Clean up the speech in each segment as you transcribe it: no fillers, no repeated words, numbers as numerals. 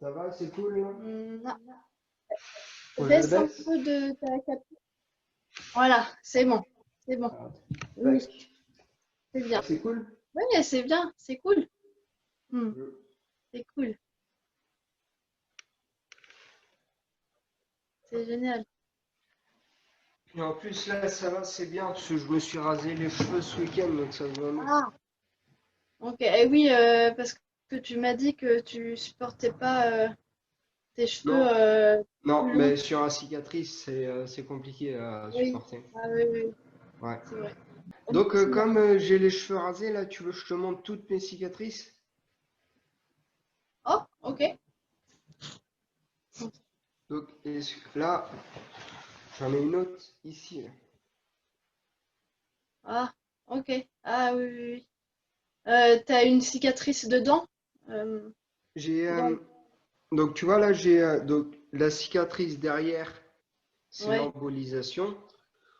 Ça va, c'est cool, là? Non. Faut que je le Baisse un baisse? peu de ta capture. Voilà, c'est bon. C'est bon. Ah, Oui, tac. c'est Là, bien. c'est cool? Oui, c'est bien. C'est cool. Hmm, Mm. c'est cool. C'est génial. Et en plus, là, ça va, c'est bien, parce que je me suis rasé les cheveux ce week-end, donc ça se voit mieux. Ah, ok. Et oui, parce que tu m'as dit que tu supportais pas tes cheveux Non, non, plus longs. mais sur la cicatrice, c'est compliqué à Oui. supporter. Ah oui, oui, oui, Ouais. c'est vrai. Donc, Effectivement. comme j'ai les cheveux rasés, là, tu veux que je te montre toutes mes cicatrices? Oh, ok. Donc, là, j'en ai une autre ici, là. Ah, ok. Ah oui, oui, oui. T'as une cicatrice dedans? Euh, J'ai, dans... donc, tu vois, là, j'ai donc, la cicatrice derrière, c'est Ouais, l'embolisation.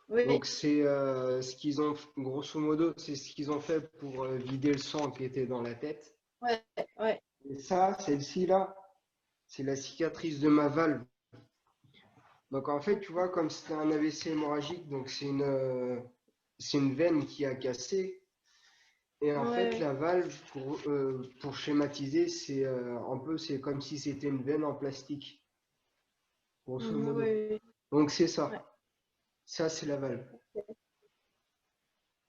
oui. Donc c'est ce qu'ils ont, grosso modo, c'est ce qu'ils ont fait pour vider le sang qui était dans la tête. Ouais, ouais. Et ça, celle-ci là, c'est la cicatrice de ma valve. Donc en fait, tu vois, comme c'était un AVC hémorragique, donc c'est une veine qui a cassé. Et en fait, Ouais, la valve, pour schématiser, c'est un peu, c'est comme si c'était une veine en plastique, grosso ouais, modo. ouais, Donc c'est ouais. ça. Ça, c'est la valve.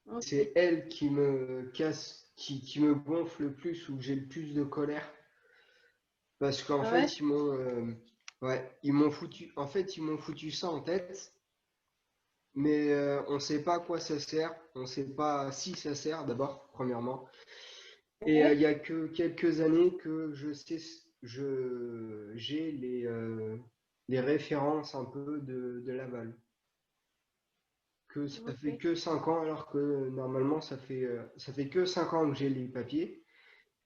Ok. C'est elle qui me casse, qui me gonfle le plus ou que j'ai le plus de colère. Parce qu'en Ah ouais? fait, ouais, ils m'ont foutu, en fait, ils m'ont foutu ça en tête, mais on ne sait pas à quoi ça sert, on ne sait pas si ça sert d'abord, premièrement. Et il Ouais. y a que quelques années que je sais, j'ai les références un peu de Laval. Que ça fait Ok. que 5 ans, alors que normalement ça fait que 5 ans que j'ai les papiers,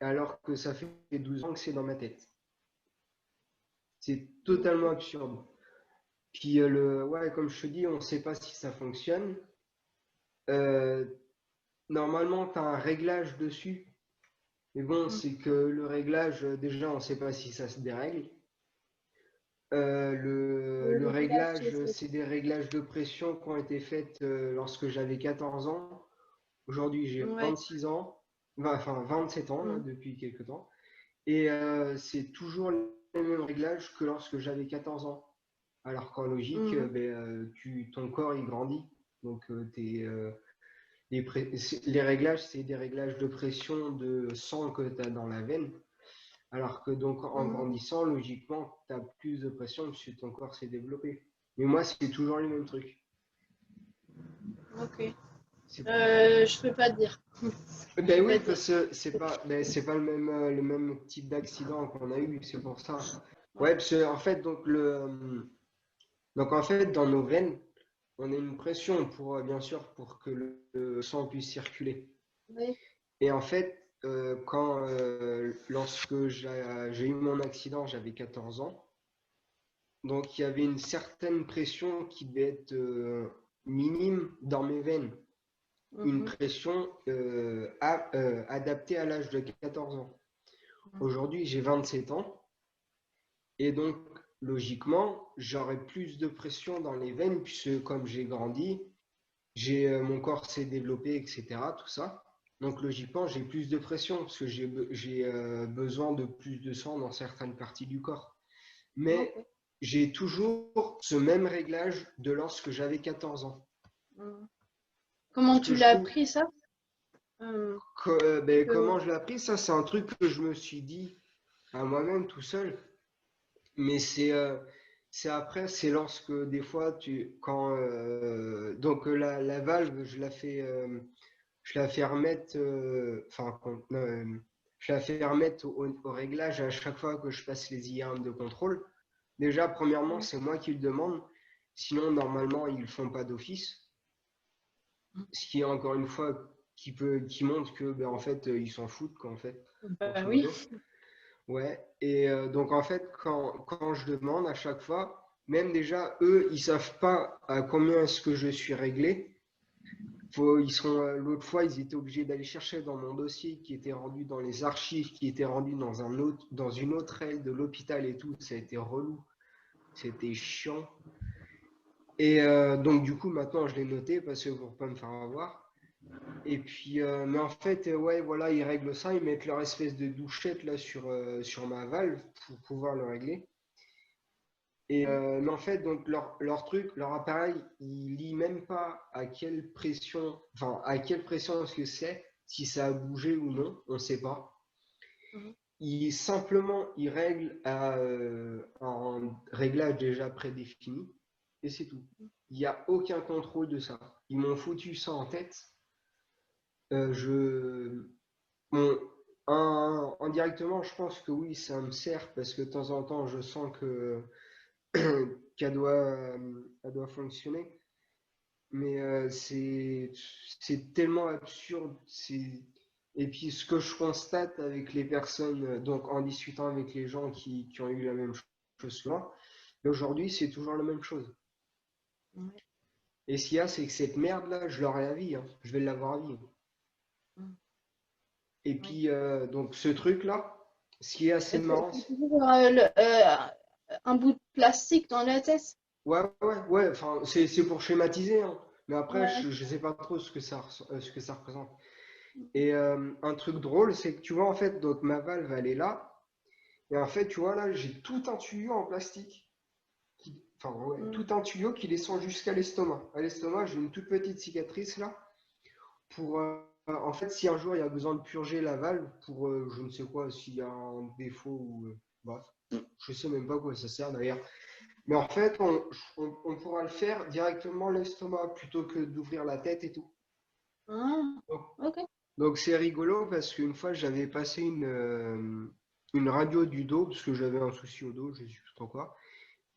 alors que ça fait 12 ans que c'est dans ma tête. C'est totalement Ok. absurde. Puis ouais, comme je te dis, on ne sait pas si ça fonctionne. Euh, Normalement, tu as un réglage dessus. Mais bon, Mm. c'est que le réglage, déjà, on ne sait pas si ça se dérègle. Le Le village, réglage, c'est des réglages de pression qui ont été faits lorsque j'avais 14 ans. Aujourd'hui, j'ai ouais. 26 ans, enfin 27 ans là, Mm. depuis quelques temps. Et c'est toujours les mêmes réglages que lorsque j'avais 14 ans. Alors qu'en logique, Mm. ton corps il grandit. Donc les réglages, c'est des réglages de pression de sang que tu as dans la veine. Alors que donc en Mm. grandissant, logiquement, tu as plus de pression parce que ton corps s'est développé. Mais moi, c'est toujours les mêmes trucs. Ok. C'est- Je peux pas dire. Je Ben peux pas oui, dire. parce que c'est pas le même type d'accident qu'on a eu, c'est pour ça. Ouais. Ouais, parce que, en fait, donc en fait, dans nos veines, on a une pression pour, bien sûr, pour que le sang puisse circuler. Oui. Et en fait, lorsque j'ai eu mon accident, j'avais 14 ans. Donc il y avait une certaine pression qui devait être minime dans mes veines. Une Mhm. pression adaptée à l'âge de 14 ans. Mm. Aujourd'hui, j'ai 27 ans. Et donc, logiquement, j'aurai plus de pression dans les veines, puisque comme j'ai grandi, mon corps s'est développé, etc. Tout ça. Donc, logiquement, j'ai plus de pression, parce que j'ai besoin de plus de sang dans certaines parties du corps. Mais Ok. j'ai toujours ce même réglage de lorsque j'avais 14 ans. Mm. Comment Ce tu que je l'as trouve, appris ça? Euh, comment que... je l'ai appris, ça, c'est un truc que je me suis dit à moi-même tout seul. Mais c'est après, c'est lorsque des fois, donc la valve, je la fais remettre, je la fais remettre au réglage à chaque fois que je passe les IRM de contrôle. Déjà, premièrement, Mm. c'est moi qui le demande. Sinon, normalement, ils le font pas d'office. Ce qui est encore une fois qui montre que, ben, en fait, ils s'en foutent, quoi, en fait, Bah grosso oui. modo. Ouais. Et donc, en fait, quand je demande à chaque fois, même déjà, eux, ils savent pas à combien est-ce que je suis réglé. L'autre fois, ils étaient obligés d'aller chercher dans mon dossier qui était rendu dans les archives, qui était rendu dans une autre aile de l'hôpital et tout. Ça a été relou. C'était chiant. Et donc, du coup, maintenant, je l'ai noté parce que pour pas me faire avoir. Et puis, mais en fait, ouais, voilà, ils règlent ça. Ils mettent leur espèce de douchette là sur ma valve pour pouvoir le régler. Et mais en fait, donc leur truc, leur appareil, il lit même pas à quelle pression, enfin à quelle pression est-ce que c'est, si ça a bougé ou non, on ne sait pas. Mhm. Il règle à un réglage déjà prédéfini et c'est tout. Il n'y a aucun contrôle de ça. Ils m'ont foutu ça en tête. Je, bon, indirectement, je pense que oui, ça me sert parce que de temps en temps, je sens que elle doit fonctionner. Mais c'est tellement absurde. Et puis ce que je constate avec les personnes, donc en discutant avec les gens qui ont eu la même chose que moi, aujourd'hui c'est toujours la même chose. Ouais. Et ce qu'il y a, c'est que cette merde-là, je l'aurai à vie, hein. Je vais l'avoir à vie. Mhm. Et Ouais. puis, donc ce truc-là, ce qui est assez marrant, T'as toujours un bout de plastique dans la tête. ouais, enfin, c'est pour schématiser, hein. Mais après, Ouais. je sais pas trop ce que ça représente. Et un truc drôle, c'est que tu vois, en fait, donc ma valve, elle est là. Et en fait, tu vois, là, j'ai tout un tuyau en plastique. Enfin, ouais, Mhm. tout un tuyau qui descend jusqu'à l'estomac. À l'estomac, j'ai une toute petite cicatrice là. Pour, en fait, si un jour il y a besoin de purger la valve, pour je ne sais quoi, s'il y a un défaut ou. Bref, je sais même pas à quoi ça sert d'ailleurs. Mais en fait, on pourra le faire directement l'estomac plutôt que d'ouvrir la tête et tout. Ah, Donc, ok. Donc c'est rigolo parce qu'une fois j'avais passé une radio du dos parce que j'avais un souci au dos, je sais plus trop quoi.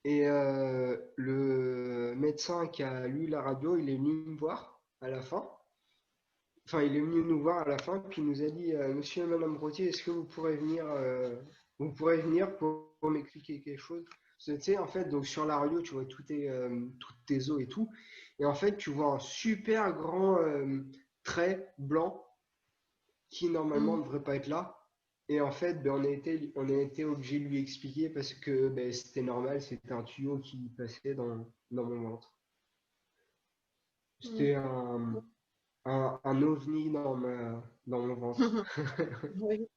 Et le médecin qui a lu la radio, il est venu me voir à la fin. Enfin, il est venu nous voir à la fin, puis il nous a dit Monsieur et Madame Brottier, est-ce que vous pourrez venir pour m'expliquer quelque chose? Parce que, tu sais, en fait, donc sur la radio, tu vois toutes tes os et tout. Et en fait, tu vois un super grand trait blanc qui normalement Mhm. ne devrait pas être là. Et en fait, ben, on a été obligé de lui expliquer parce que ben, c'était normal, c'était un tuyau qui passait dans mon ventre. Mhm. C'était un ovni dans mon ventre. Oui.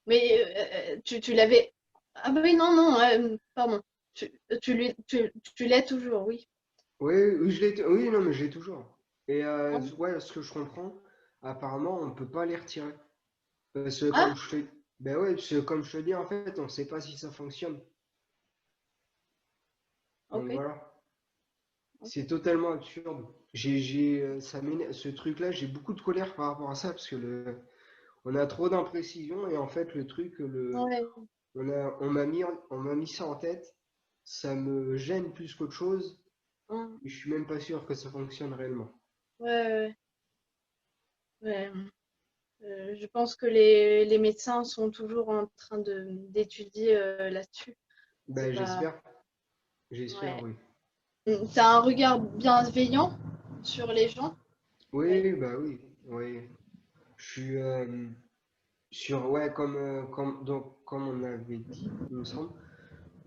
Mais tu l'avais. Ah bah oui, non, non, pardon. Tu l'as toujours, oui. Oui, oui, oui, non, mais je l'ai toujours. Et Ah, ouais, ce que je comprends, apparemment, on ne peut pas les retirer. Parce que ah, ben ouais, parce que comme je te dis, en fait, on ne sait pas si ça fonctionne. Donc ok. voilà. C'est Ok. totalement absurde. Ce truc-là, j'ai beaucoup de colère par rapport à ça parce que on a trop d'imprécisions et en fait, le truc, Ouais. on m'a mis ça en tête. Ça me gêne plus qu'autre chose. Hum. Et je suis même pas sûr que ça fonctionne réellement. Ouais, ouais, ouais. Je pense que les médecins sont toujours en train d'étudier là-dessus. C'est Ben, pas. j'espère, Ouais. oui. T'as un regard bienveillant sur les gens? Ouais. Oui, bah oui, oui. Je suis ouais, comme on avait dit, il me semble.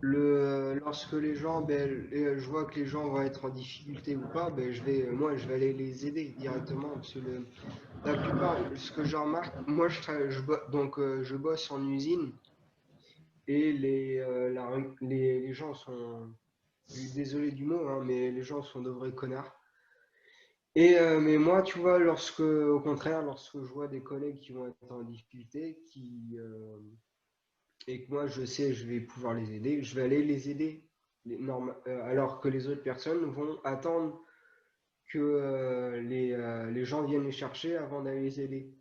Lorsque les gens, ben, je vois que les gens vont être en difficulté ou pas, ben, moi, je vais aller les aider directement. Parce que la plupart, ce que je remarque, moi, je bosse en usine et les gens sont, désolé du mot, hein, mais les gens sont de vrais connards. Et mais moi, tu vois, au contraire, lorsque je vois des collègues qui vont être en difficulté, et que moi je sais je vais pouvoir les aider, je vais aller les aider. Alors que les autres personnes vont attendre que les gens viennent les chercher avant d'aller les aider.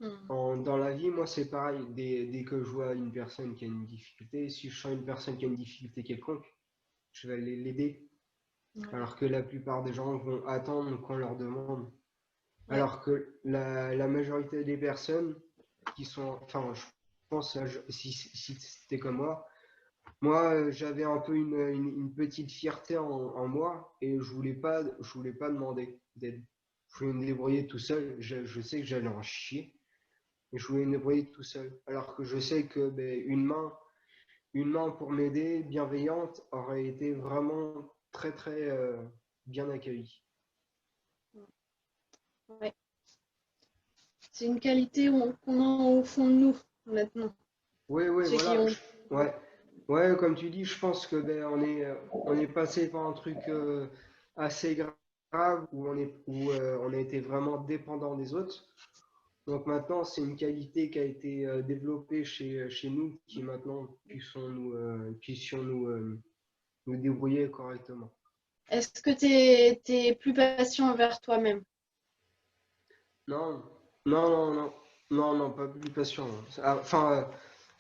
Hmm. Dans la vie, moi c'est pareil. Dès que je vois une personne qui a une difficulté, si je sens une personne qui a une difficulté quelconque, je vais aller l'aider. Ouais. Alors que la plupart des gens vont attendre qu'on leur demande. Ouais. Alors que la majorité des personnes enfin, je pense, si c'était comme moi, j'avais un peu une petite fierté en moi et je voulais pas demander d'aide. Je voulais me débrouiller tout seul. Je sais que j'allais en chier, mais je voulais me débrouiller tout seul. Alors que je sais que ben, une main pour m'aider, bienveillante, aurait été vraiment très très bien accueillie. Ouais. C'est une qualité qu'on a au fond de nous maintenant. Oui, oui, Ceux qui voilà. ont. Ouais. Ouais, comme tu dis, je pense que ben, on est passé par un truc assez grave où on a été vraiment dépendant des autres. Donc maintenant, c'est une qualité qui a été développée chez nous qui maintenant puissions nous débrouiller correctement. Est-ce que tu es plus patient envers toi-même? Non, non, non, non, non, non, pas plus patient. Enfin,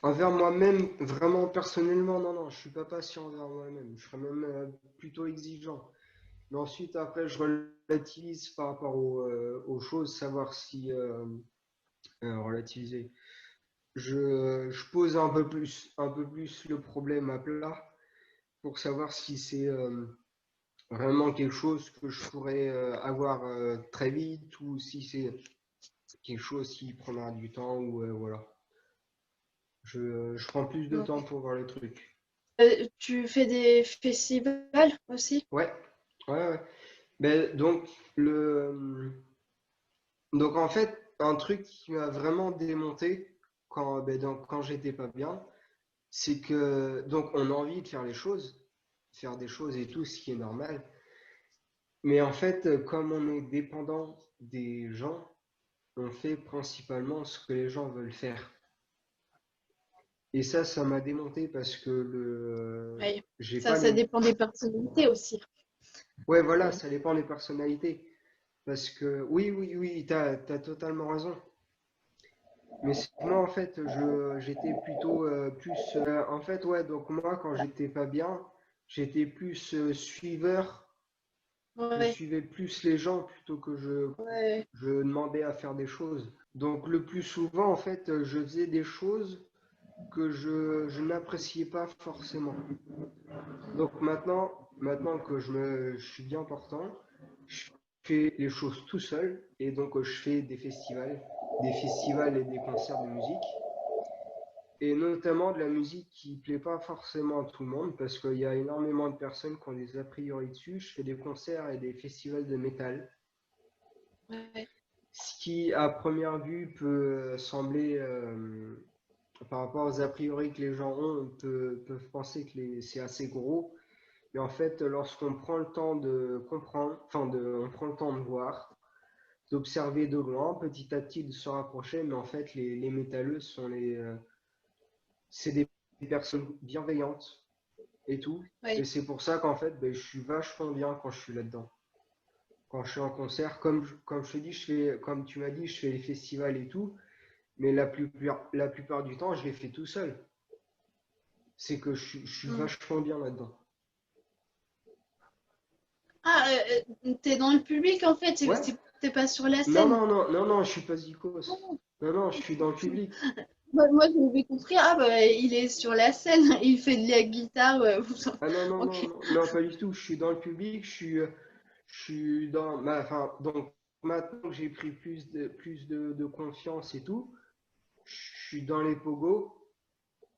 envers moi-même, vraiment personnellement, non, non, je suis pas patient envers moi-même. Je serais même plutôt exigeant. Mais ensuite, après, je relativise par rapport aux choses, savoir si relativiser. Je pose un peu plus le problème à plat pour savoir si c'est vraiment quelque chose que je pourrais avoir très vite ou si c'est quelque chose qui prendra du temps ou voilà. Je prends plus de temps Ouais. pour voir le truc. Tu fais des festivals aussi? Ouais, ouais, ouais. Ben, donc en fait, un truc qui m'a vraiment démonté quand j'étais pas bien, c'est que donc on a envie de faire les choses, faire des choses et tout, ce qui est normal. Mais en fait, comme on est dépendant des gens, on fait principalement ce que les gens veulent faire. Et ça m'a démonté parce que Oui. j'ai pas Ça les. dépend des personnalités aussi. Ouais, voilà, Mais- ça dépend des personnalités. Parce que oui, oui, oui, t'as totalement raison. Mais moi, en fait, j'étais plutôt plus. En fait, ouais, donc moi, quand j'étais pas bien, j'étais plus suiveur. Je Ouais, suivais plus les gens plutôt que ouais. je demandais à faire des choses. Donc, le plus souvent, en fait, je faisais des choses que je n'appréciais pas forcément. Donc maintenant que je suis bien portant, je fais les choses tout seul et donc je fais des festivals et des concerts de musique. Et notamment de la musique qui plaît pas forcément à tout le monde parce qu'il y a énormément de personnes qui ont des a priori dessus. Je fais des concerts et des festivals de métal. Ouais. Ce qui, à première vue, peut sembler, par rapport aux a priori que les gens ont, peuvent penser que c'est assez gros. Mais en fait, lorsqu'on prend le temps de comprendre, on prend le temps de voir, d'observer de loin, petit à petit de se rapprocher, mais en fait, les métalleux c'est des personnes bienveillantes et tout. Et Ouais. c'est pour ça qu'en fait, ben, je suis vachement bien quand je suis là-dedans. Quand je suis en concert, comme je te dis, comme tu m'as dit, je fais les festivals et tout, mais la plupart du temps, je les fais tout seul. C'est que je suis Mm. vachement bien là-dedans. Ah, t'es dans le public en fait, Ouais? t'es pas sur la Non, scène. non, non, non, non, je suis pas zikos. Oh. Non, non, je suis dans le public. Moi, je m'avais compris, ah bah il est sur la scène, il fait de la guitare. Ouais. Ah non, non, non, Ok. non, non, pas du tout. Je suis dans le public, je suis dans. Enfin, donc maintenant que j'ai pris de confiance et tout, je suis dans les pogos,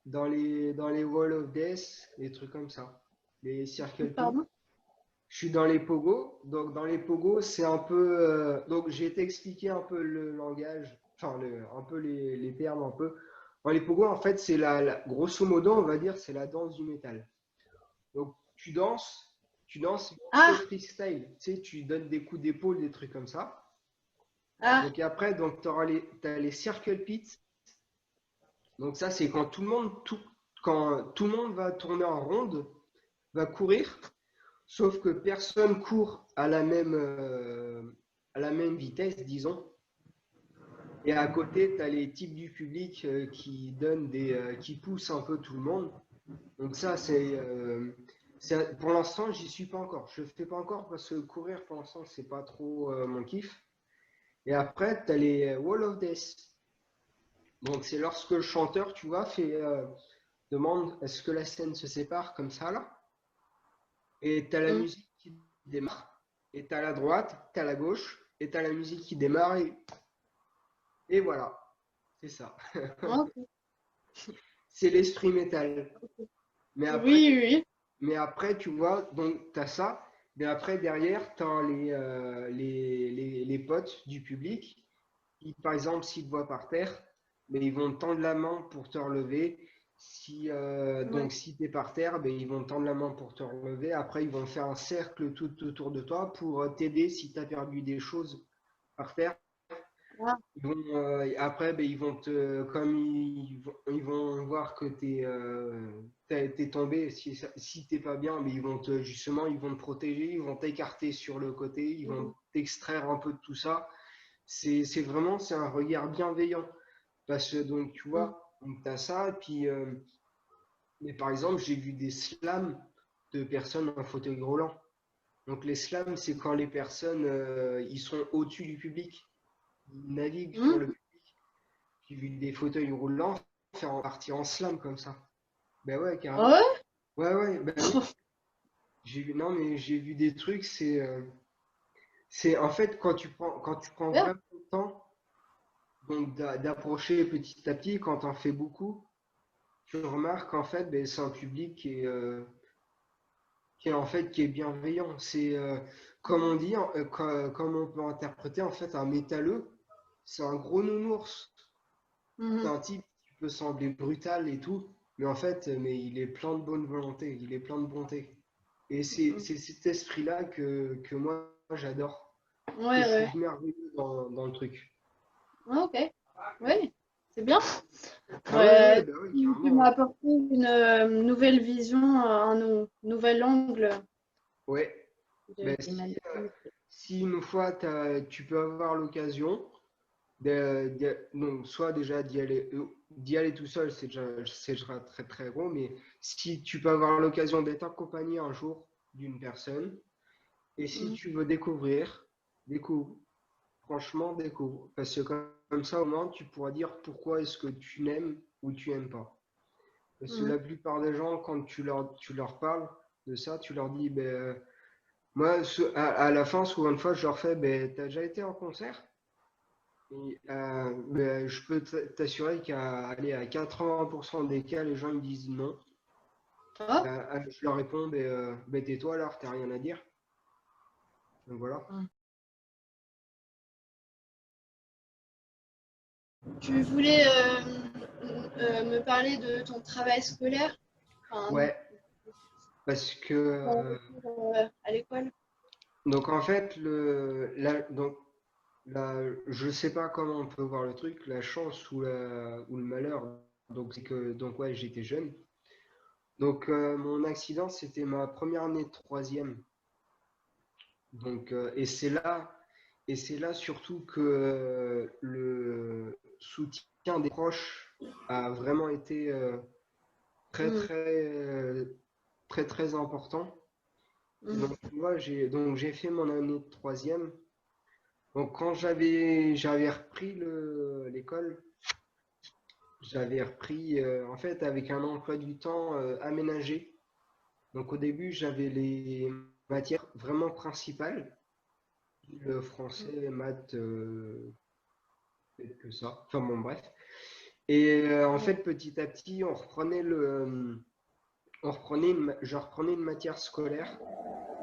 dans les Wall of Death, les trucs comme ça, les Circle Pit. Pardon? Je suis dans les pogos, donc dans les pogos, c'est un peu. Donc j'ai t'expliqué un peu le langage, enfin un peu les termes un peu. Dans les pogos, en fait, c'est grosso modo, on va dire, c'est la danse du métal. Donc tu danses un peu Ah, freestyle. Tu sais, tu donnes des coups d'épaule, des trucs comme ça. ah, Donc et après, donc t'as les circle pits. Donc ça, c'est quand tout le monde va tourner en ronde, va courir, sauf que personne court à la même vitesse, disons. Et à côté, tu as les types du public qui poussent un peu tout le monde. Donc ça, pour l'instant, j'y suis pas encore. Je fais pas encore parce que courir, pour l'instant, c'est pas trop mon kiff. Et après, tu as les Wall of Death. Donc c'est lorsque le chanteur, tu vois, demande est-ce que la scène se sépare comme ça là? Et tu as la hmm, musique qui démarre. Et tu as la droite, tu as la gauche. et tu as la musique qui démarre et voilà, c'est ça. Ok. C'est l'esprit métal. Mais après, Oui, oui. tu vois, donc tu as ça. Mais après, derrière, tu as les potes du public qui, par exemple, s'ils te voient par terre, mais ils vont te tendre la main pour te relever. Si, Ouais. donc, si tu es par terre, ben, ils vont te tendre la main pour te relever. Après, ils vont faire un cercle tout autour de toi pour t'aider si tu as perdu des choses par terre. Ah, Après, ben, ils vont te, comme ils vont voir que t'es tombé, si t'es pas bien, mais ils vont te, justement, ils vont te protéger, ils vont t'écarter sur le côté, ils mhm, vont t'extraire un peu de tout ça. C'est vraiment, c'est un regard bienveillant. Parce que, donc, tu mhm, vois, tu as ça, et puis, mais par exemple, j'ai vu des slams de personnes en fauteuil roulant. Donc, les slams, c'est quand les personnes, ils sont au-dessus du public, ils naviguent sur le mhm. public. J'ai vu des fauteuils roulants faire en partie en slam comme ça. Ben ouais, Ah carrément. ouais? Ouais, ouais, ben oui. Non, mais j'ai vu des trucs, c'est en fait quand tu prends Super. vraiment le temps donc d'approcher petit à petit, quand on fait beaucoup, tu remarques en fait, ben, c'est un public qui est en fait qui est bienveillant. C'est comme on dit, comme on peut interpréter en fait un métalleux, c'est un gros nounours. C'est Mhm, un type qui peut sembler brutal et tout, mais en fait, mais il est plein de bonne volonté, il est plein de bonté. Et c'est mhm. cet esprit-là que moi j'adore, que Ouais, je ouais. trouve merveilleux dans le truc. Ah, ok. Oui, c'est bien. Ah ouais, ouais, Ouais, bah ouais, tu carrément, m'as hein. apporté une nouvelle vision, nouvel angle Ouais, bah, de l'humanité. si une fois tu peux avoir l'occasion, donc soit déjà d'y aller tout seul, c'est déjà très très gros, mais si tu peux avoir l'occasion d'être accompagné un jour d'une personne, et si Mhm, tu veux découvrir, découvre. Franchement, découvre. Parce que comme ça, au moins, tu pourras dire pourquoi est-ce que tu n'aimes ou tu n'aimes pas. Parce que mhm. la plupart des gens, quand tu leur parles de ça, tu leur dis, ben, moi, à la fin, souvent une fois, je leur fais, ben, t'as déjà été en concert? Et, ben, je peux t'assurer à 80% des cas, les gens ils disent non. Ah, Je leur réponds, ben, tais-toi alors, t'as rien à dire. Donc voilà. mhm. Tu voulais me parler de ton travail scolaire, enfin, Ouais, parce que ton retour, à l'école? donc en fait, donc là, je sais pas comment on peut voir le truc, la chance ou le malheur. Donc, c'est que, donc ouais, j'étais jeune. Donc, mon accident, c'était ma première année de troisième. Donc, et c'est là surtout que le soutien des proches a vraiment été très, Mhm, très, très important. Et mhm. donc, tu vois, j'ai fait mon année de troisième. Donc, quand j'avais repris l'école, j'avais repris en fait avec un emploi du temps aménagé. Donc au début, j'avais les matières vraiment principales, le français, maths, peut-être que ça. Enfin bon, bref. Et en Ouais. fait, petit à petit, je reprenais une matière scolaire,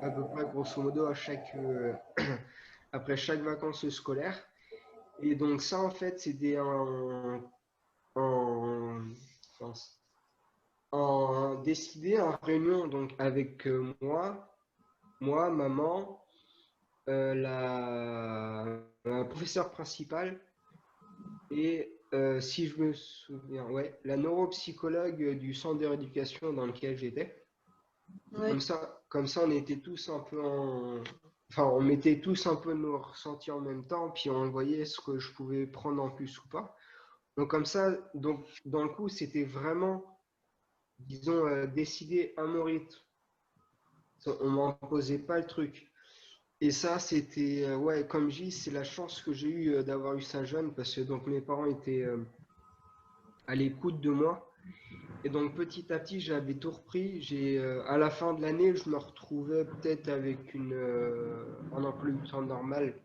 à peu près grosso modo après chaque vacances scolaires. Et donc ça, en fait, c'était en, enfin, décidé en réunion donc avec moi, maman, la professeure principale et si je me souviens, ouais, la neuropsychologue du centre de rééducation dans lequel j'étais. Ouais. Comme ça, on était tous un peu enfin, on mettait tous un peu nos ressentis en même temps, puis on voyait ce que je pouvais prendre en plus ou pas. Donc comme ça, donc dans le coup, c'était vraiment, disons, décidé à mon rythme. On m'imposait pas le truc. Et ça, c'était, ouais, comme je dis, c'est la chance que j'ai eue d'avoir eu ça jeune, parce que donc mes parents étaient à l'écoute de moi. Et donc petit à petit, j'avais tout repris. À la fin de l'année, je me retrouvais peut-être avec un emploi du temps normal.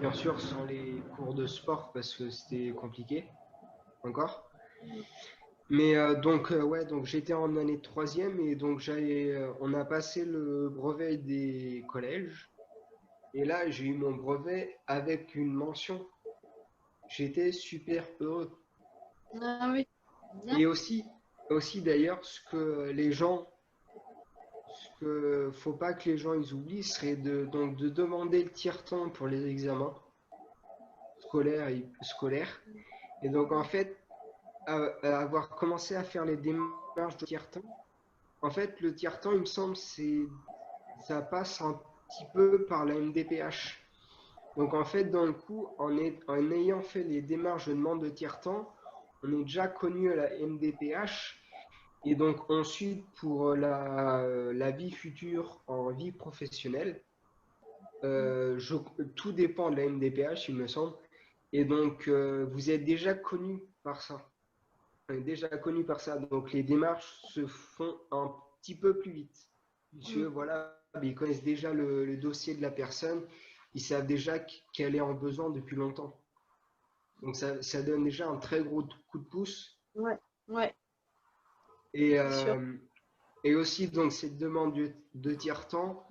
bien sûr sans les cours de sport parce que c'était compliqué encore. Mais ouais, donc j'étais en année de troisième et donc on a passé le brevet des collèges. Et là, j'ai eu mon brevet avec une mention. J'étais super heureux. Ah oui, bien. Et aussi d'ailleurs, ce que faut pas que les gens ils oublient, serait donc de demander le tiers-temps pour les examens scolaires. Et donc en fait, à avoir commencé à faire les démarches de tiers-temps, en fait, le tiers-temps, il me semble, ça passe un petit peu par la MDPH. Donc en fait, dans le coup, en ayant fait les démarches de demande de tiers-temps, on est déjà connu à la MDPH. Et donc ensuite, pour la vie future en vie professionnelle, tout dépend de la MDPH, il me semble. Et donc, vous êtes déjà connu par ça. On est déjà connu par ça. Donc les démarches se font un petit peu plus vite. Monsieur, voilà, ils connaissent déjà le dossier de la personne. Ils savent déjà qu'elle est en besoin depuis longtemps. Donc ça donne déjà un très gros coup de pouce. Ouais, ouais, Et, c'est sûr. et aussi, donc, cette demande de tiers-temps,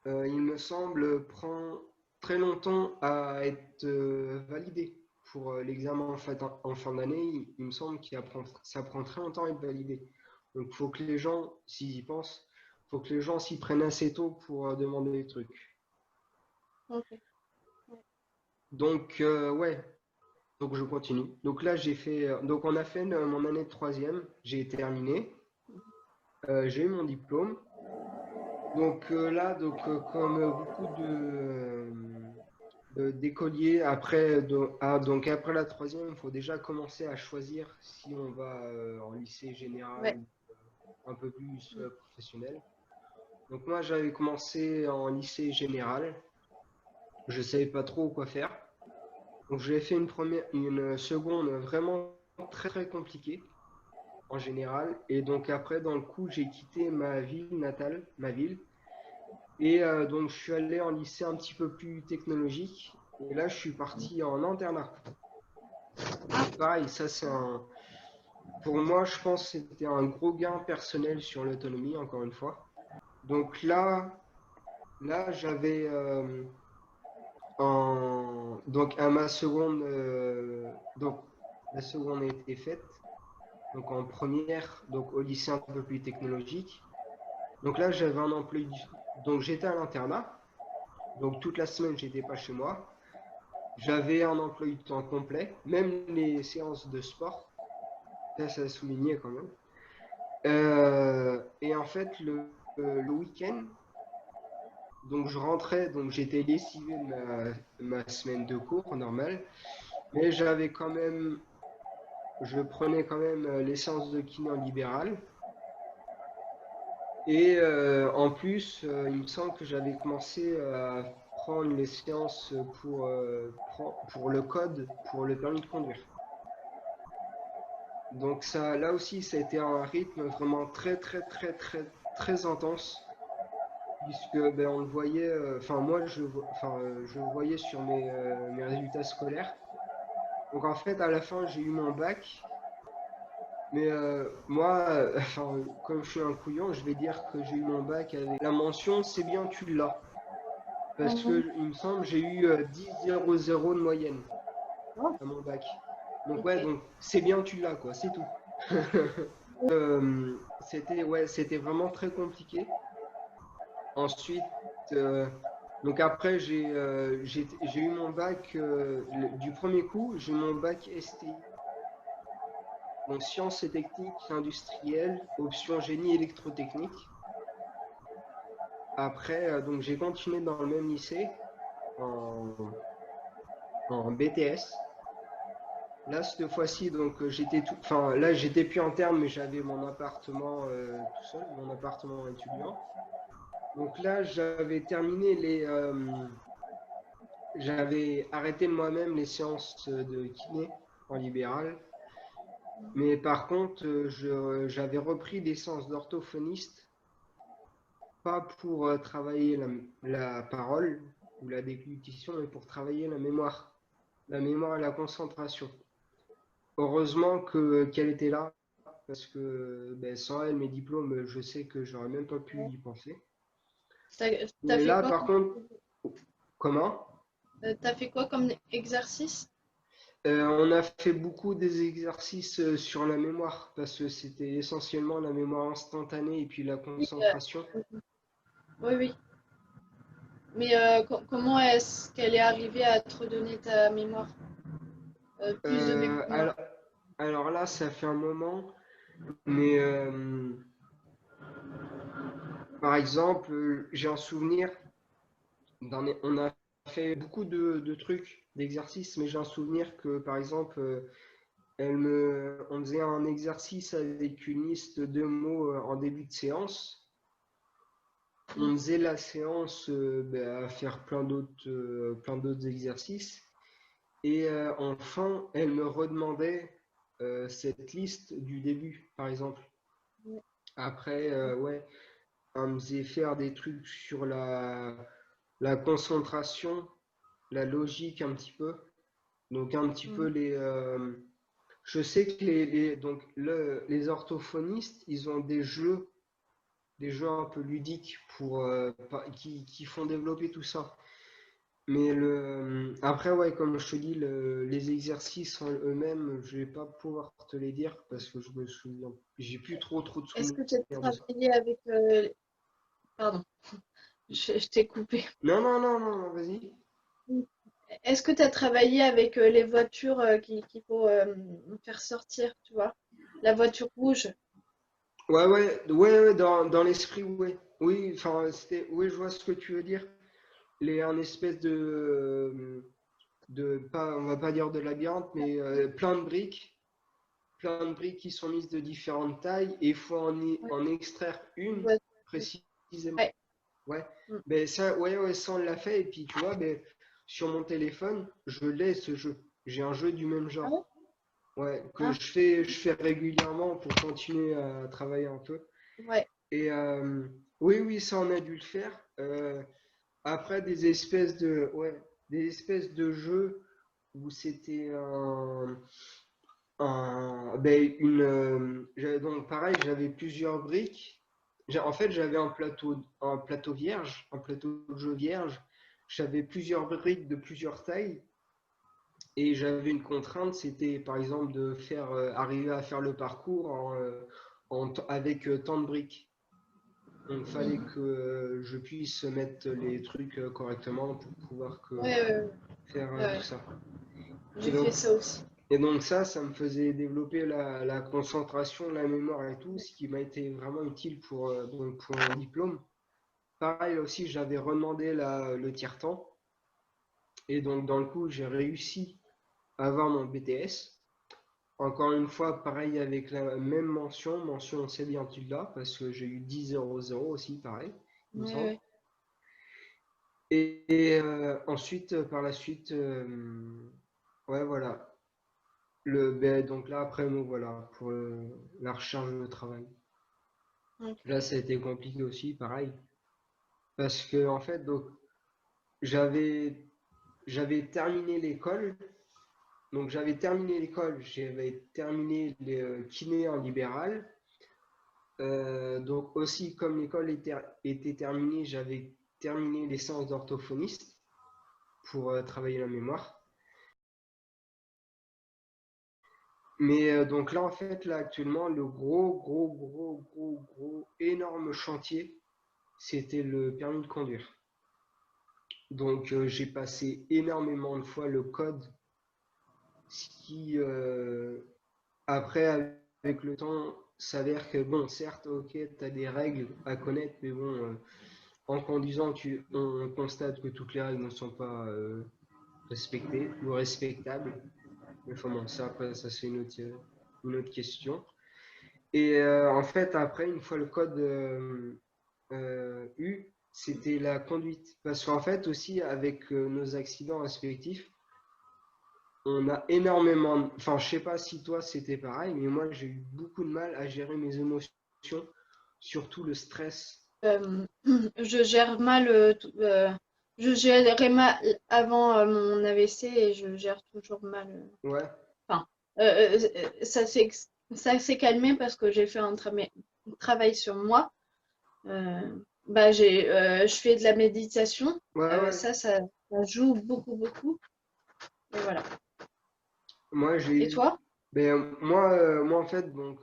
il me semble, prend très longtemps à être validée. Pour l'examen en fin d'année, il me semble que ça prend très longtemps à être validé. Donc, il faut que les gens, s'ils y pensent, il faut que les gens s'y prennent assez tôt pour demander des trucs. Ok. Ouais. Donc, ouais, donc je continue. Donc là, donc on a fait mon année de troisième, j'ai terminé, j'ai eu mon diplôme. Donc là, comme beaucoup d'écoliers, donc après la troisième, il faut déjà commencer à choisir si on va en lycée général Ouais. ou un peu plus professionnel. Donc moi, j'avais commencé en lycée général. Je ne savais pas trop quoi faire. Donc j'ai fait une seconde vraiment très très compliquée en général. Et donc après, dans le coup, j'ai quitté ma ville natale, ma ville. Et donc, je suis allé en lycée un petit peu plus technologique. Et là, je suis parti en internat. Donc, pareil, pour moi, je pense que c'était un gros gain personnel sur l'autonomie, encore une fois. Donc là j'avais donc à ma seconde, donc la seconde a été faite. Donc en première, donc au lycée un peu plus technologique. Donc là, j'avais un emploi donc j'étais à l'internat. Donc toute la semaine, j'étais pas chez moi. J'avais un emploi du temps complet, même les séances de sport, ça a souligné quand même. Et en fait, le week-end, donc je rentrais, donc j'étais lessivé de ma semaine de cours normale, mais je prenais quand même les séances de kiné en libéral. Et en plus, il me semble que j'avais commencé à prendre les séances pour le code, pour le permis de conduire. Donc ça, là aussi, ça a été un rythme vraiment très, très, très, très, très intense, puisque ben, on le voyait, enfin moi, je le voyais sur mes résultats scolaires. Donc en fait, à la fin, j'ai eu mon bac, mais moi, enfin, comme je suis un couillon, je vais dire que j'ai eu mon bac avec la mention, c'est bien, tu l'as. Parce Mhm. que il me semble, j'ai eu 10,00 de moyenne Oh, à mon bac. Donc ouais, ok. donc c'est bien, tu l'as, quoi, c'est tout. C'était vraiment très compliqué. Ensuite, euh, donc après, j'ai eu mon bac du premier coup, j'ai eu mon bac STI, donc sciences et techniques industrielles, option génie électrotechnique. Après, donc j'ai continué dans le même lycée en, en BTS. Là, cette fois-ci, donc enfin là, j'étais plus en terme, mais j'avais mon appartement tout seul, mon appartement étudiant. Donc là, j'avais arrêté moi-même les séances de kiné en libéral. Mais par contre, j'avais repris des séances d'orthophoniste, pas pour travailler la parole, ou la déglutition, mais pour travailler la mémoire et la concentration. Heureusement qu'elle était là, parce que ben, sans elle, mes diplômes, je sais que j'aurais même pas pu y penser. T'as Mais fait là, quoi par contre, comment? T'as fait quoi comme exercice? On a fait beaucoup des exercices sur la mémoire, parce que c'était essentiellement la mémoire instantanée et puis la Oui, concentration. oui, oui. Mais comment est-ce qu'elle est arrivée à te redonner ta mémoire? Plus de Euh, mémoire. alors, alors là, ça fait un moment, mais par exemple, j'ai un souvenir, on a fait beaucoup de trucs, d'exercices, mais j'ai un souvenir que, par exemple, on faisait un exercice avec une liste de mots en début de séance. On faisait la séance ben, à faire plein d'autres exercices. Et enfin, elle me redemandait cette liste du début, par exemple. Ouais. Après, ouais, elle me faisait faire des trucs sur la concentration, la logique un petit peu. Donc un petit peu Mhm. je sais que donc les orthophonistes, ils ont des jeux un peu ludiques qui font développer tout ça. Mais après, ouais, comme je te dis, les exercices en eux-mêmes, je vais pas pouvoir te les dire parce que je me souviens. J'ai plus trop de Est-ce souvenirs que tu as de ça. travaillé avec... Pardon, je t'ai coupé. Non, non, non, non, non, vas-y. Est-ce que tu as travaillé avec les voitures qu'il faut faire sortir, tu vois? La voiture rouge. Ouais, dans l'esprit, ouais. Oui, enfin, oui, je vois ce que tu veux dire. Un espèce pas, on va pas dire de labyrinthe, mais plein de briques qui sont mises de différentes tailles et il faut Ouais, en extraire une une voiture. précisément. Ouais. Ouais. Mm. Ben ça, ouais, ça on l'a fait. Et puis tu vois, ben, sur mon téléphone, je l'ai ce jeu. J'ai un jeu du même Ah ouais? genre. Ouais, que Ah, je fais régulièrement pour continuer à travailler un peu. ouais. Et oui, ça on a dû le faire. Après des espèces de jeux où c'était donc pareil, j'avais plusieurs briques. En fait, j'avais un plateau vierge, un plateau de jeu vierge. J'avais plusieurs briques de plusieurs tailles et j'avais une contrainte, c'était par exemple de faire arriver à faire le parcours avec tant de briques. Donc, il fallait Mhm. que je puisse mettre les trucs correctement pour pouvoir Ouais, ouais, ouais. faire tout Ouais. ça. Et J'ai donc, fait ça aussi. ça me faisait développer la concentration, la mémoire et tout, ce qui m'a été vraiment utile pour mon diplôme. Pareil aussi, j'avais redemandé le tiers-temps. Et donc, dans le coup, j'ai réussi à avoir mon BTS. Encore une fois, pareil avec la même mention c'est bien tu l'as, parce que j'ai eu 10,00 aussi, pareil, il me Ouais, semble. ouais. Et ensuite, par la suite, ouais, voilà. Donc là, après, nous, voilà, pour la recherche de travail. Ok. Là, ça a été compliqué aussi, pareil. Parce que, en fait, donc, j'avais, j'avais terminé l'école. Donc, j'avais terminé les kinés en libéral. Donc, aussi, comme était terminée, j'avais terminé les séances d'orthophoniste pour travailler la mémoire. Mais donc là, en fait, là, actuellement, le énorme chantier, c'était le permis de conduire. Donc, j'ai passé énormément de fois le code, ce qui, après, avec le temps, s'avère que, bon, certes, ok, tu as des règles à connaître, mais bon, en conduisant, on constate que toutes les règles ne sont pas respectées ou respectables. Mais enfin, bon, ça, après, ça, c'est une autre question. Et en fait, après, une fois le code eu, c'était la conduite. Parce qu'en fait, aussi, avec nos accidents respectifs, on a énormément. Enfin, je sais pas si toi c'était pareil, mais moi j'ai eu beaucoup de mal à gérer mes émotions, surtout le stress. Je gère mal Je gérais mal avant mon AVC et je gère toujours mal. Ouais, Enfin, ça s'est calmé parce que j'ai fait un travail sur moi. Je fais de la méditation. ouais. Ça joue beaucoup, beaucoup. Et voilà. Moi, Et toi? moi en fait, donc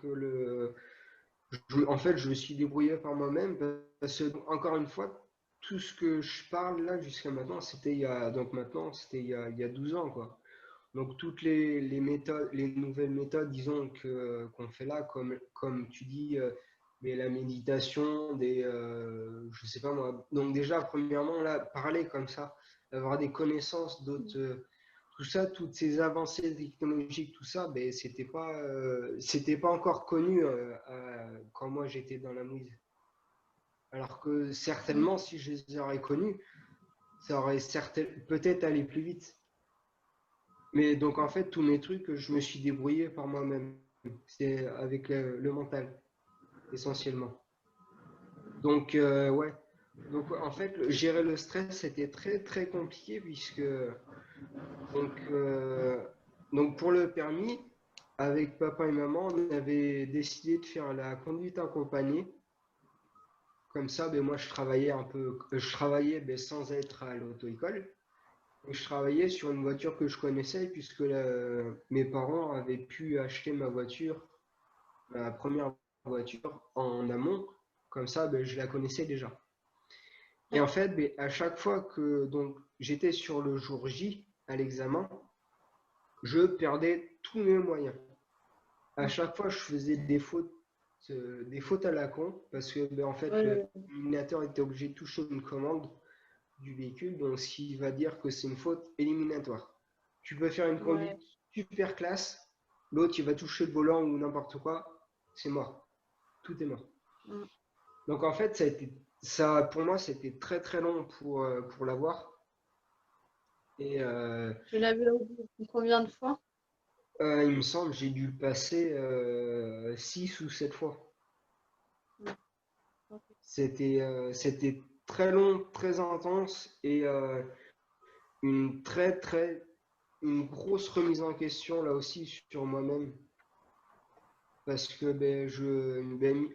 en fait, je me suis débrouillé par moi-même parce que, encore une fois, tout ce que je parle là jusqu'à maintenant, c'était il y a 12 ans, quoi. Donc, toutes les méthodes, les nouvelles méthodes, disons, qu'on fait là, comme tu dis, mais la méditation, je sais pas moi. Donc, déjà, premièrement, là, parler comme ça, avoir des connaissances d'autres. Tout ça, toutes ces avancées technologiques, tout ça, ben, c'était pas encore connu quand moi j'étais dans la mouise. Alors que certainement, si je les aurais connus, ça aurait peut-être allé plus vite. Mais donc en fait, tous mes trucs, je me suis débrouillé par moi-même. C'est avec le mental, essentiellement. Donc ouais. Donc en fait, gérer le stress, c'était très très compliqué puisque donc, euh, donc pour le permis, avec papa et maman, on avait décidé de faire la conduite accompagnée. Comme ça, ben, moi je travaillais je travaillais ben, sans être à l'auto-école. Et je travaillais sur une voiture que je connaissais puisque mes parents avaient pu acheter ma première voiture en amont. Comme ça, ben, je la connaissais déjà. Et en fait, ben, à chaque fois que donc j'étais sur le jour J à l'examen, je perdais tous mes moyens. À chaque fois, je faisais des fautes à la con, parce que ben, en fait, Ouais, l'éliminateur était obligé de toucher une commande du véhicule, donc ce qui va dire que c'est une faute éliminatoire. Tu peux faire une conduite ouais. super classe, l'autre il va toucher le volant ou n'importe quoi, c'est mort. Tout est mort. Mm. Donc en fait, pour moi, c'était très très long pour l'avoir. Et Tu l'as vu au bout combien de fois? il me semble que j'ai dû le passer 6 ou 7 fois. Mm. Ok. C'était très long, très intense et une une grosse remise en question là aussi sur moi-même. Parce que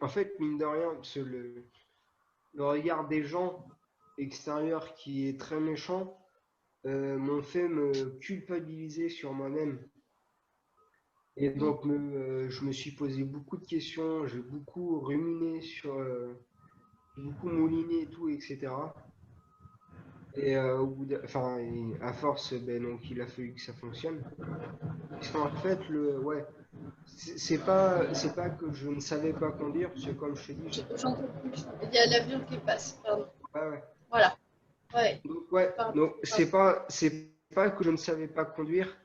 en fait, mine de rien, parce que le regard des gens extérieurs qui est très méchant m'ont fait me culpabiliser sur moi-même. Et Mm. donc, je me suis posé beaucoup de questions, j'ai beaucoup ruminé beaucoup mouliné et tout, etc. Et enfin, à force, ben, donc, il a fallu que ça fonctionne. Parce qu'en fait, ouais, c'est pas que je ne savais pas conduire, parce que comme je te dis, J'entends plus. Il y a l'avion qui passe. Pardon. ouais, ouais. Voilà. Ouais. Donc, ouais, Pardon. donc Pardon. c'est pas que je ne savais pas conduire,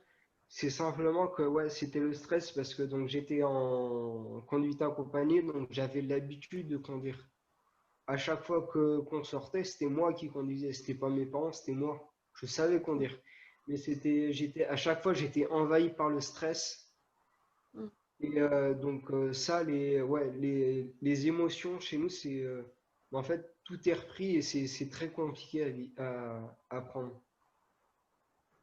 c'est simplement que, ouais, c'était le stress parce que donc j'étais en conduite accompagnée, donc j'avais l'habitude de conduire. À chaque fois que qu'on sortait, c'était moi qui conduisais, c'était pas mes parents, c'était moi. Je savais conduire. Mais à chaque fois, j'étais envahi par le stress. Mm. Et donc, ça, les émotions chez nous, en fait, tout est repris et c'est très compliqué à prendre.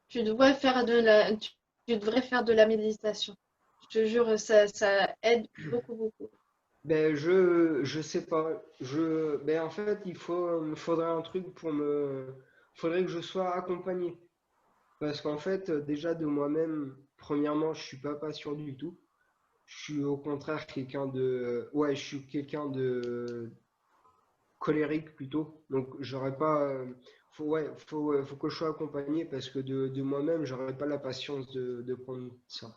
Tu devrais faire de la méditation. Je te jure, ça aide beaucoup, beaucoup. Ben, je sais pas. En fait, me faudrait un truc faudrait que je sois accompagné. Parce qu'en fait, déjà de moi-même, premièrement, je suis pas sûr du tout. Je suis au contraire ouais, je suis quelqu'un de colérique plutôt. Donc, j'aurais pas, ouais, faut que je sois accompagné parce que de moi-même, j'aurais pas la patience de prendre ça.